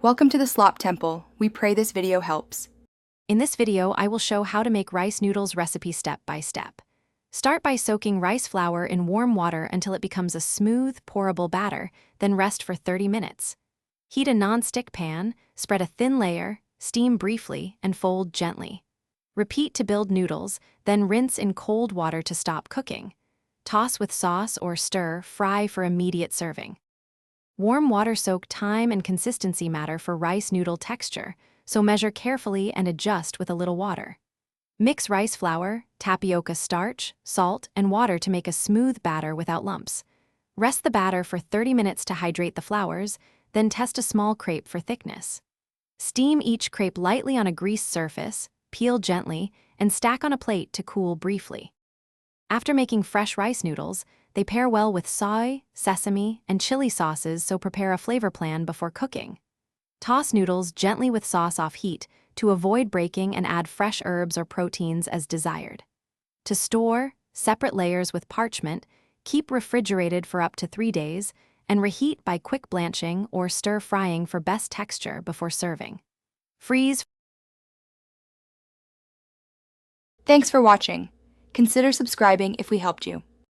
Welcome to the Slop Temple. We pray this video helps. In this video, I will show how to make rice noodles recipe step by step. Start by soaking rice flour in warm water until it becomes a smooth, pourable batter, then rest for 30 minutes. Heat a non-stick pan, spread a thin layer, steam briefly, and fold gently. Repeat to build noodles, then rinse in cold water to stop cooking. Toss with sauce or stir, fry for immediate serving. Warm water soak time and consistency matter for rice noodle texture, so measure carefully and adjust with a little water. Mix rice flour, tapioca starch, salt, and water to make a smooth batter without lumps. Rest the batter for 30 minutes to hydrate the flours, then test a small crepe for thickness. Steam each crepe lightly on a greased surface, peel gently, and stack on a plate to cool briefly. After making fresh rice noodles, they pair well with soy, sesame, and chili sauces, so prepare a flavor plan before cooking. Toss noodles gently with sauce off heat to avoid breaking and add fresh herbs or proteins as desired. To store, separate layers with parchment, keep refrigerated for up to 3 days, and reheat by quick blanching or stir frying for best texture before serving. Freeze. Thanks for watching. Consider subscribing if we helped you.